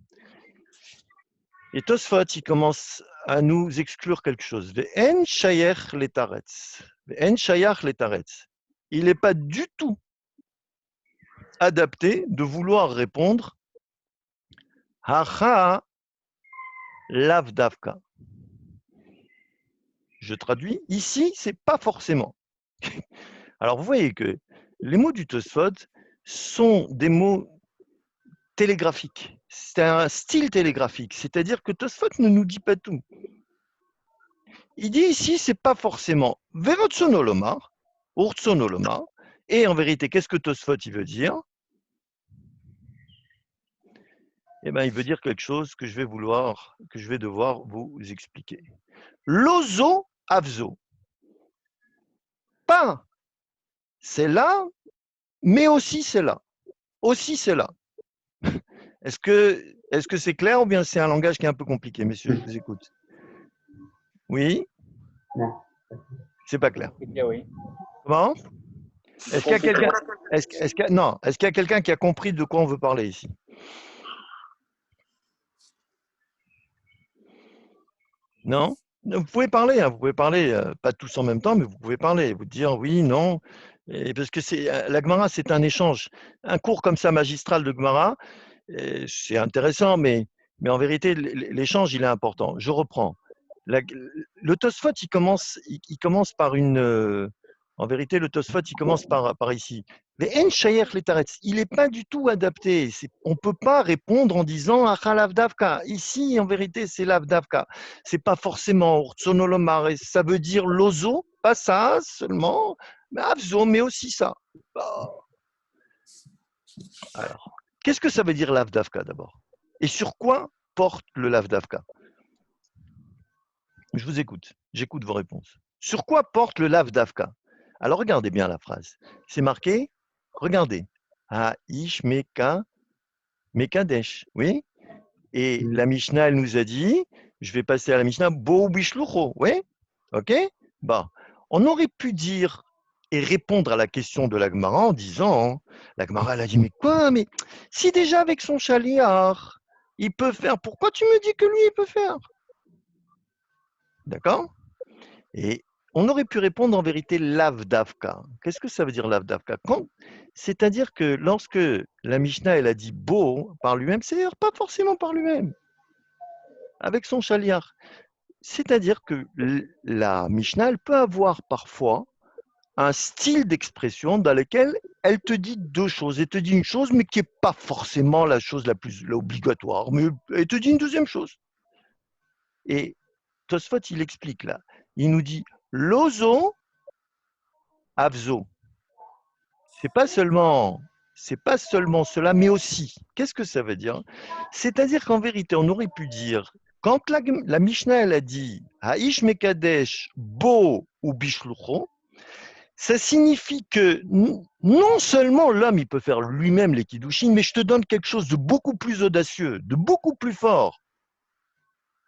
Et Tosfot, il commence à nous exclure quelque chose. Ve'en shayach letaretz. Il n'est pas du tout adapté de vouloir répondre Hacha lavdavka. Je traduis, ici, c'est pas forcément. Alors, vous voyez que les mots du Tosfot sont des mots télégraphiques. C'est un style télégraphique, c'est-à-dire que Tosfot ne nous dit pas tout. Il dit ici, c'est pas forcément Verotsonolomar, Urtsonolomar, Et en vérité, qu'est-ce que Tosfot il veut dire? Eh bien, il veut dire quelque chose que je vais devoir vous expliquer. Lozo avzo. Pas c'est là, mais aussi c'est là. Aussi c'est là. Est-ce que c'est clair ou bien c'est un langage qui est un peu compliqué, messieurs? Je vous écoute. Oui? Non. C'est pas clair. Oui. Comment? Est-ce qu'il y a quelqu'un est-ce qu'il y a quelqu'un qui a compris de quoi on veut parler ici? Non? Vous pouvez parler, hein, vous pouvez parler, pas tous en même temps, mais vous pouvez parler, vous dire oui, non. Et parce que la Gemara, c'est un échange. Un cours comme ça magistral de Gemara, c'est intéressant, mais en vérité, l'échange, il est important. Je reprends. Le Tosfot, il commence par en vérité, le Tosfot, il commence par ici. Mais En Shayer Letaretz, il n'est pas du tout adapté. On ne peut pas répondre en disant Acha Lavdavka. Ici, en vérité, c'est Lavdavka. Ce n'est pas forcément Urtsonolomar. Ça veut dire lozo, pas ça seulement, mais Avzo, mais aussi ça. Alors, qu'est-ce que ça veut dire Lavdavka d'abord? Et sur quoi porte le Lavdavka? Je vous écoute, j'écoute vos réponses. Sur quoi porte le Lavdavka? Alors regardez bien la phrase. C'est marqué, regardez. Ha'ish Mekadesh. Oui? Et la Mishnah, elle nous a dit, je vais passer à la Mishnah, Bo Bishlucho. Oui? Ok? Bon. On aurait pu dire et répondre à la question de la Gemara en disant, la Gemara, elle a dit, mais quoi? Mais si déjà avec son chaliar, il peut faire, pourquoi tu me dis que lui, il peut faire? D'accord? Et on aurait pu répondre en vérité lavdavka. Qu'est-ce que ça veut dire lavdavka? C'est-à-dire que lorsque la Mishnah elle a dit beau par lui-même, c'est-à-dire pas forcément par lui-même, avec son chaliar. C'est-à-dire que la Mishnah elle peut avoir parfois un style d'expression dans lequel elle te dit deux choses. Elle te dit une chose, mais qui n'est pas forcément la chose la plus obligatoire, mais elle te dit une deuxième chose. Et Tosfot, il explique là. Il nous dit Lozo Avzo. C'est pas seulement cela, mais aussi. Qu'est-ce que ça veut dire? C'est-à-dire qu'en vérité, on aurait pu dire, quand la Mishnah elle a dit Ha'ish Mekadesh Bo ou Bishlucho, ça signifie que non seulement l'homme il peut faire lui-même les kiddushin, mais je te donne quelque chose de beaucoup plus audacieux, de beaucoup plus fort.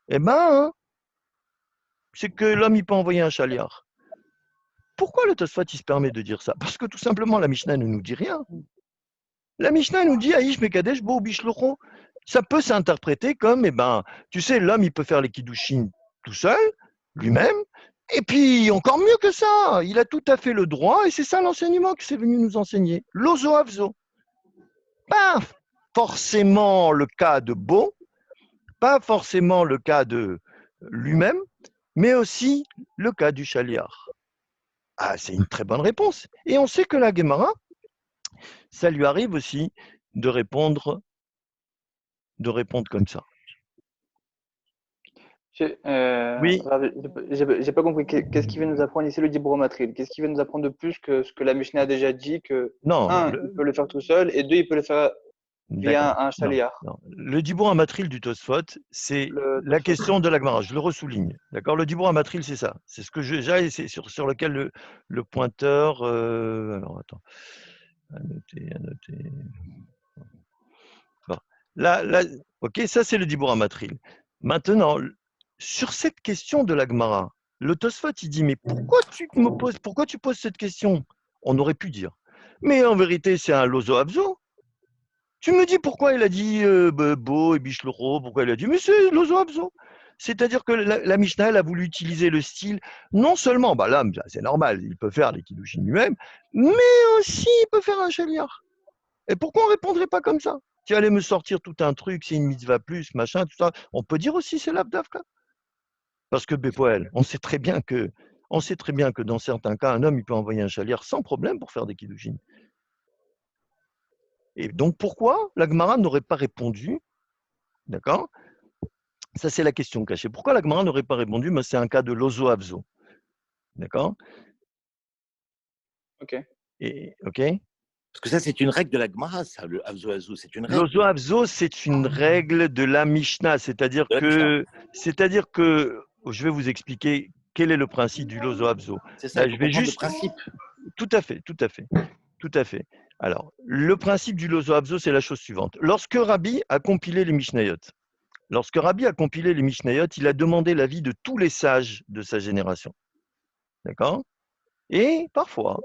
Eh bien, c'est que l'homme il peut envoyer un chaliar. Pourquoi le Tosfot il se permet de dire ça? Parce que tout simplement la Mishnah ne nous dit rien. La Mishnah nous dit Aïch Mekadesh Bo Bishlocho. Ça peut s'interpréter comme, tu sais, l'homme il peut faire les kiddushin tout seul, lui-même, et puis encore mieux que ça, il a tout à fait le droit, et c'est ça l'enseignement que c'est venu nous enseigner. Lozo Avzo. Pas forcément le cas de Bo, pas forcément le cas de lui-même, mais aussi le cas du chaliar. Ah, c'est une très bonne réponse. Et on sait que la Gemara, ça lui arrive aussi de répondre comme ça. Oui. J'ai pas compris. Qu'est-ce qu'il veut nous apprendre ici le Dibur Matril? Qu'est-ce qu'il veut nous apprendre de plus que ce que la Mishnah a déjà dit que non, il peut le faire tout seul et deux, il peut le faire via un chaliar. Non. Le Dibur Amatril du Tosfot, c'est la question de la Gemara. Je le ressouligne. D'accord? Le Dibur Amatril, c'est ça. C'est ce que c'est sur lequel le pointeur. Alors attends. À noter. Bon. Là, ok, ça c'est le Dibur Amatril. Maintenant, sur cette question de la Gemara, le Tosfot il dit mais pourquoi tu poses cette question? On aurait pu dire. Mais en vérité, c'est un lozo abzo. Tu me dis pourquoi il a dit Bo et Bishlocho, pourquoi il a dit mais c'est lozo abzo. C'est-à-dire que la Mishnah elle a voulu utiliser le style, non seulement, l'homme, c'est normal, il peut faire les kiddushin lui-même, mais aussi il peut faire un chaliar. Et pourquoi on ne répondrait pas comme ça? Tu allais me sortir tout un truc, c'est une mitzvah plus, machin, tout ça. On peut dire aussi c'est l'abdavka. Parce que Bepoel, on sait très bien que dans certains cas, un homme il peut envoyer un chaliar sans problème pour faire des kiddushin. Et donc pourquoi la Gemara n'aurait pas répondu? D'accord? Ça c'est la question cachée. Pourquoi la Gemara n'aurait pas répondu? Mais c'est un cas de lozo avzo. D'accord? Ok. OK? Parce que ça, c'est une règle de la Gemara, ça, le Avzo, c'est une règle. L'ozo Avzo, c'est une règle de la Mishnah, c'est-à-dire que, je vais vous expliquer quel est le principe du lozo Avzo. C'est ça, Je vais juste. Le principe. Tout à fait. Alors, le principe du lozo Avzo, c'est la chose suivante. Lorsque Rabbi a compilé les Mishnayot, il a demandé l'avis de tous les sages de sa génération. D'accord? Et parfois,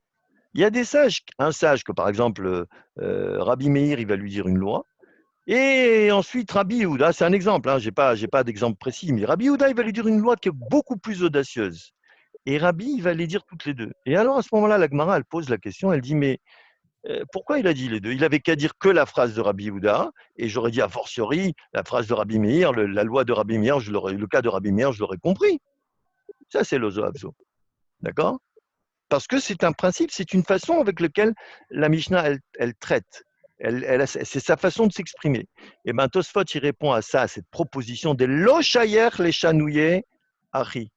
il y a des sages, un sage que par exemple Rabbi Meir, il va lui dire une loi, et ensuite Rabbi Yehuda, c'est un exemple, hein, j'ai pas d'exemple précis, mais Rabbi Yehuda, il va lui dire une loi qui est beaucoup plus audacieuse. Et Rabbi, il va les dire toutes les deux. Et alors à ce moment-là, la Gemara, elle pose la question, elle dit, mais pourquoi il a dit les deux? Il avait qu'à dire que la phrase de Rabbi Yehuda, et j'aurais dit a fortiori la phrase de Rabbi Meir, la loi de Rabbi Meir, le cas de Rabbi Meir, je l'aurais compris. Ça, c'est l'ozo Avzo. D'accord? Parce que c'est un principe, c'est une façon avec laquelle la Mishnah, elle traite. C'est sa façon de s'exprimer. Et bien, Tosfot, il répond à ça, à cette proposition de l'oshayer les chanouye achi.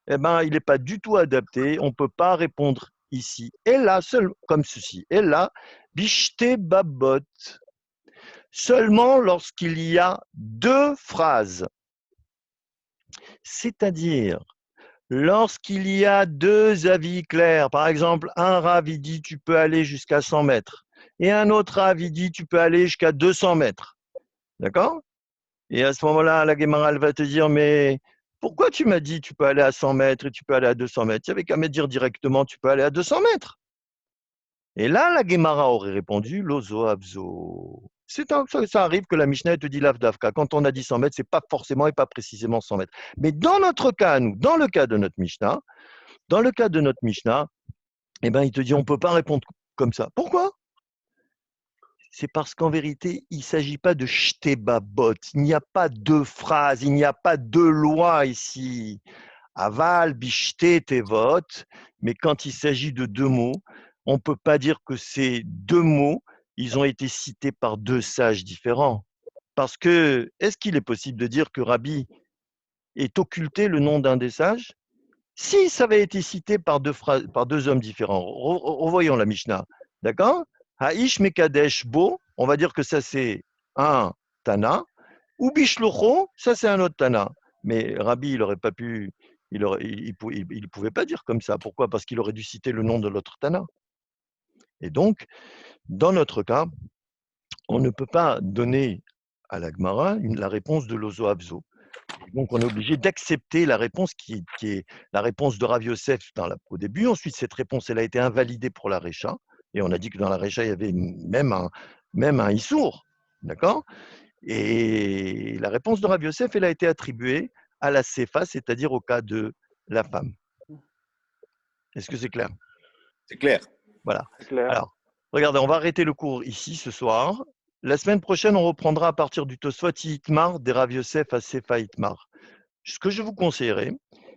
Eh bien, il n'est pas du tout adapté. On ne peut pas répondre ici. Et là, comme ceci. Et là, bishte babot. Seulement lorsqu'il y a deux phrases. C'est-à-dire, lorsqu'il y a deux avis clairs, par exemple, un Rav il dit tu peux aller jusqu'à 100 mètres et un autre Rav il dit tu peux aller jusqu'à 200 mètres. D'accord? Et à ce moment-là, la Gemara elle va te dire mais pourquoi tu m'as dit tu peux aller à 100 mètres et tu peux aller à 200 mètres? Il n'y avait qu'à me dire directement tu peux aller à 200 mètres. Et là, la Gemara aurait répondu lozo abzo. Ça arrive que la Mishnah te dit l'avdavka. Quand on a dit 100 mètres, ce n'est pas forcément et pas précisément 100 mètres. Mais dans notre cas, nous, dans le cas de notre Mishnah, eh ben, il te dit on ne peut pas répondre comme ça. Pourquoi? C'est parce qu'en vérité, il ne s'agit pas de shtebabot. Il n'y a pas deux phrases, il n'y a pas deux lois ici. Aval, bishte, tevot. Mais quand il s'agit de deux mots, on ne peut pas dire que ces deux mots, ils ont été cités par deux sages différents. Parce que, est-ce qu'il est possible de dire que Rabbi ait occulté le nom d'un des sages? Si ça avait été cité par deux hommes différents, revoyons la Mishnah, d'accord? Haïsh Mekadesh Bo, on va dire que ça c'est un Tana, ou Bishlocho, ça c'est un autre Tana. Mais Rabbi, il n'aurait pas pu, il ne pouvait pas dire comme ça. Pourquoi? Parce qu'il aurait dû citer le nom de l'autre Tana. Et donc, dans notre cas, on ne peut pas donner à la Gemara la réponse de l'Ozo Abzo. Donc, on est obligé d'accepter la réponse qui est la réponse de Rav Yosef au début. Ensuite, cette réponse, elle a été invalidée pour la Récha. Et on a dit que dans la Récha, il y avait même un Issour. D'accord? Et la réponse de Rav Yosef, elle a été attribuée à la Sefa, c'est-à-dire au cas de la femme. Est-ce que c'est clair? C'est clair. Voilà. C'est clair. Alors, regardez, on va arrêter le cours ici ce soir. La semaine prochaine, on reprendra à partir du Tosfot Itmar des Rav Yosef à Sefa Itmar. Ce que je vous conseillerais,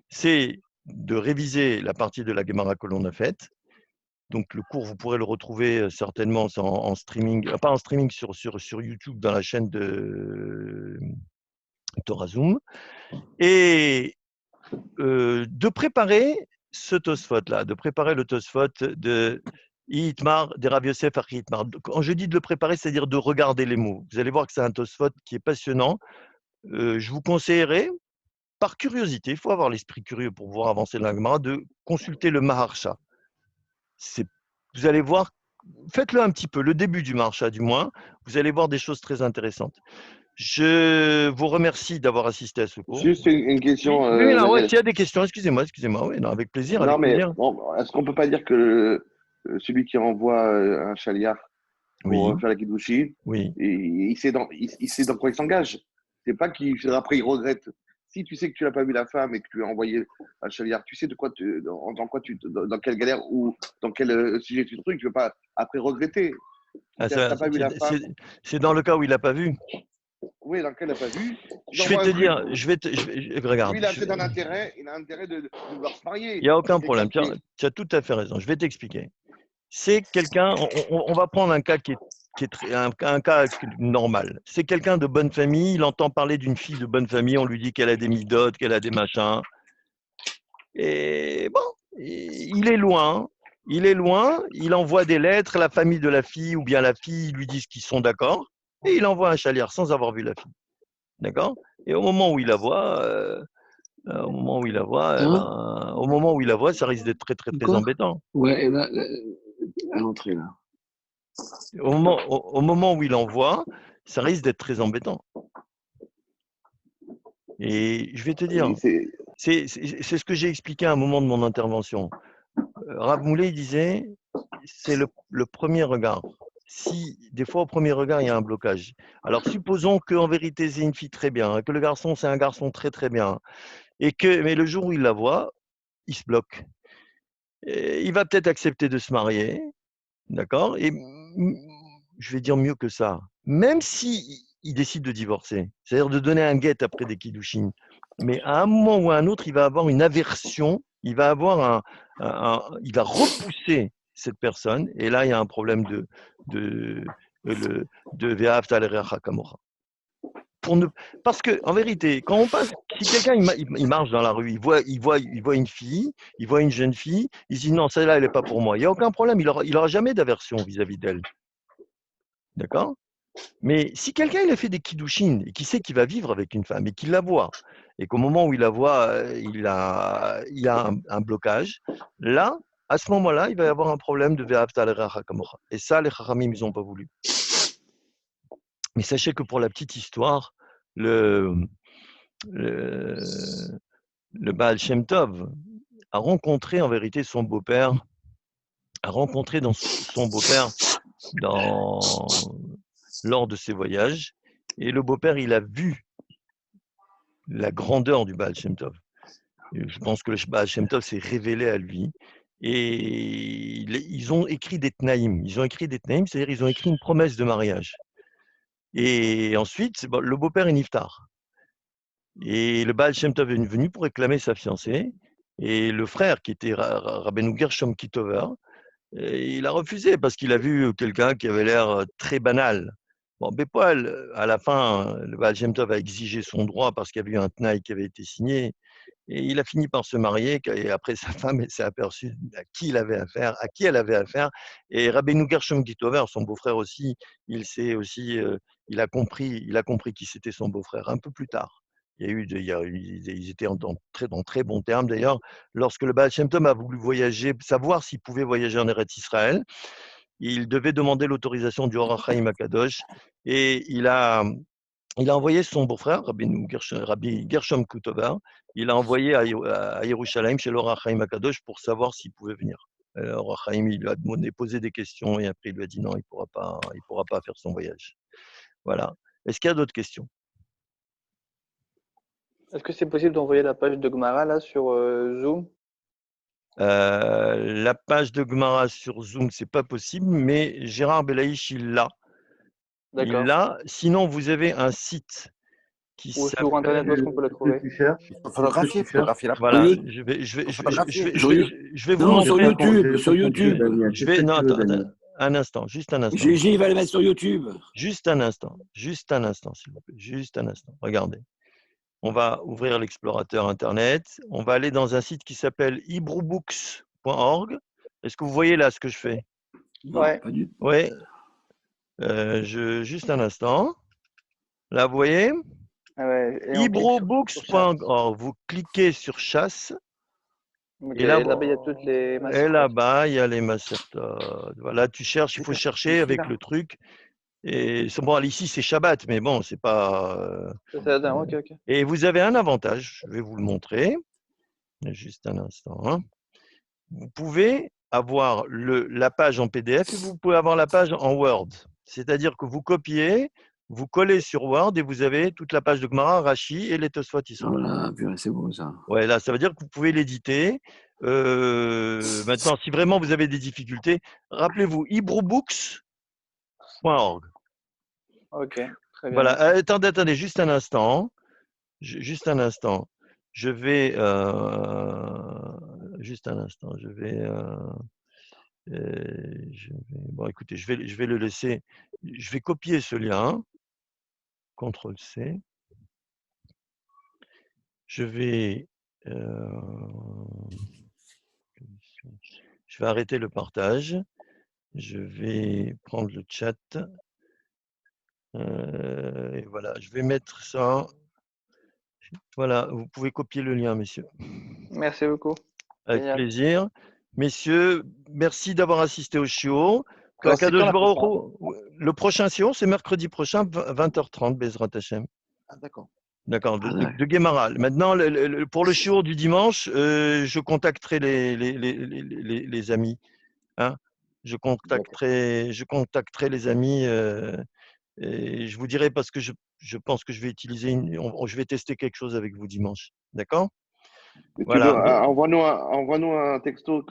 c'est de réviser la partie de la Gemara que l'on a faite. Donc, le cours, vous pourrez le retrouver certainement en streaming, pas en streaming, sur YouTube dans la chaîne de Torah Zoom. Et de préparer ce Tosfot-là, de préparer le Tosfot de Itmar, des Rav Yosef à Itmar. Quand je dis de le préparer, c'est-à-dire de regarder les mots. Vous allez voir que c'est un Tosfot qui est passionnant. Je vous conseillerais, par curiosité, il faut avoir l'esprit curieux pour pouvoir avancer dans la Gemara, de consulter le Maharsha. Vous allez voir, faites-le un petit peu, le début du Maharsha du moins, vous allez voir des choses très intéressantes. Je vous remercie d'avoir assisté à ce cours. Juste une question. Oui, s'il y a des questions, excusez-moi, oui, non, avec plaisir. Non, avec plaisir. Bon, est-ce qu'on ne peut pas dire que celui qui envoie un chaliar pour faire la Kiddushi, il sait dans quoi il s'engage? C'est pas qu'après il regrette. Si tu sais que tu n'as pas vu la femme et que tu as envoyé un chaliar, tu sais dans quelle galère ou dans quel sujet tu te trucs, tu ne veux pas après regretter. C'est dans le cas où il n'a pas vu. Oui, dans lequel il n'a pas vu. Je vais te dire, regarde. Lui, il a un intérêt de vouloir se marier. Il n'y a aucun problème, tu as tout à fait raison. Je vais t'expliquer. C'est quelqu'un, on va prendre un cas qui est un cas normal. C'est quelqu'un de bonne famille, il entend parler d'une fille de bonne famille, on lui dit qu'elle a des midotes, qu'elle a des machins. Et bon, il est loin, il est loin, il envoie des lettres, la famille de la fille ou bien la fille lui disent qu'ils sont d'accord, et il envoie un chaliard sans avoir vu la fille. D'accord? Et au moment où il la voit, au moment où il la voit, ça risque d'être très, très, très embêtant. Ouais, là, à l'entrée, là. Au moment où il envoie, ça risque d'être très embêtant. Et je vais te dire, c'est ce que j'ai expliqué à un moment de mon intervention. Rav Moulay disait, c'est le premier regard. Si, des fois, au premier regard, il y a un blocage. Alors, supposons qu'en vérité, c'est une fille très bien, que le garçon, c'est un garçon très, très bien, mais le jour où il la voit, il se bloque. Et il va peut-être accepter de se marier, d'accord? Et je vais dire mieux que ça. Même si il décide de divorcer, c'est-à-dire de donner un guet après des kiddushin, mais à un moment ou à un autre, il va avoir une aversion, il va avoir il va repousser cette personne, et là, il y a un problème de Ve'ahavta l'erecha kamocha. Parce que, en vérité, quand on passe, si quelqu'un il marche dans la rue, il voit une fille, il voit une jeune fille, il se dit non, celle-là, elle n'est pas pour moi. Il n'y a aucun problème, il aura jamais d'aversion vis-à-vis d'elle. D'accord? Mais si quelqu'un il a fait des kiddushin et qui sait qu'il va vivre avec une femme et qu'il la voit, et qu'au moment où il la voit, il a un blocage, là, à ce moment-là, il va y avoir un problème de Ve'ahavta l'erecha kamocha. Et ça, les Chachamim, ils n'ont pas voulu. Mais sachez que pour la petite histoire, le Baal Shem Tov a rencontré en vérité son beau-père, lors de ses voyages, et le beau-père, il a vu la grandeur du Baal Shem Tov. Et je pense que le Baal Shem Tov s'est révélé à lui, et ils ont écrit des tnaïm. C'est-à-dire ils ont écrit une promesse de mariage. Et ensuite, le beau-père est niftar. Et le Baal Shem Tov est venu pour réclamer sa fiancée. Et le frère, qui était Rabbeinu Gershom Kitover, il a refusé parce qu'il a vu quelqu'un qui avait l'air très banal. Bon, Bépoil, à la fin, le Baal Shem Tov a exigé son droit parce qu'il y avait eu un tnaï qui avait été signé. Et il a fini par se marier. Et après, sa femme s'est aperçue à qui elle avait affaire. Et Rabbeinu Gershom Kitover, son beau-frère aussi, il a compris qui c'était son beau-frère un peu plus tard. Ils étaient en très bons termes. D'ailleurs, lorsque le Baal Shem Tov a voulu voyager, savoir s'il pouvait voyager en Eretz Israël, il devait demander l'autorisation du Or HaChaim HaKadosh. Et il a envoyé son beau-frère, Rabbi Gershom Kitover, il a envoyé à Yerushalayim chez l'Or HaChaim HaKadosh pour savoir s'il pouvait venir. L'Or HaChaim, il lui a posé des questions et après il lui a dit non, il ne pourra pas faire son voyage. Voilà. Est-ce qu'il y a d'autres questions? Est-ce que c'est possible d'envoyer la page de Gemara là sur Zoom? La page de Gemara sur Zoom, c'est pas possible, mais Gérard Belaïch, il l'a. D'accord. Il l'a. Sinon, vous avez un site qui Ou s'appelle. sur Internet, où est-ce qu'on peut le trouver? Photographier. Voilà, Oui. je vais vous Non, montrer. sur YouTube. Non, un instant, juste un instant. Gigi va le mettre sur YouTube. Juste un instant, s'il vous plaît. Juste un instant. Regardez. On va ouvrir l'explorateur Internet. On va aller dans un site qui s'appelle hebrew-books.org. Est-ce que vous voyez là ce que je fais? Non, Ouais. pas du tout. Oui. Juste un instant. Là, vous voyez? Ouais, Hebrew-books.org. Vous cliquez sur chasse. Okay. Et là-bas, il y a toutes les masterclass. Et là-bas, il y a les masterclass. Voilà, tu cherches, il faut chercher avec le truc. Et bon, ici, c'est Shabbat, mais bon, c'est pas. Ok. Et vous avez un avantage, je vais vous le montrer. Juste un instant. Hein. Vous pouvez avoir la page en PDF et vous pouvez avoir la page en Word. C'est-à-dire que vous copiez, vous collez sur Word et vous avez toute la page de Gemara, Rashi et les Tosfot Israël. Voilà, c'est beau ça. Ouais, là, ça veut dire que vous pouvez l'éditer. Maintenant, si vraiment vous avez des difficultés, rappelez-vous hebrewbooks.org. Ok, très bien. Voilà, attendez, juste un instant. Juste un instant. Je vais. Juste un instant. Bon, écoutez, je vais le laisser. Je vais copier ce lien. CTRL-C. Je Je vais arrêter le partage. Je vais prendre le chat. Et voilà, je vais mettre ça. Voilà, vous pouvez copier le lien, messieurs. Merci beaucoup. Avec plaisir. Messieurs, merci d'avoir assisté au shiur. Le prochain shiur, c'est mercredi prochain, 20h30, Bezrat Hashem. Ah, d'accord. D'accord, de Guémara. Maintenant, pour le shiur du dimanche, je contacterai les amis. Hein, je contacterai les amis et je vous dirai parce que je pense que je vais utiliser je vais tester quelque chose avec vous dimanche. D'accord? Voilà. Envoie-nous un texto.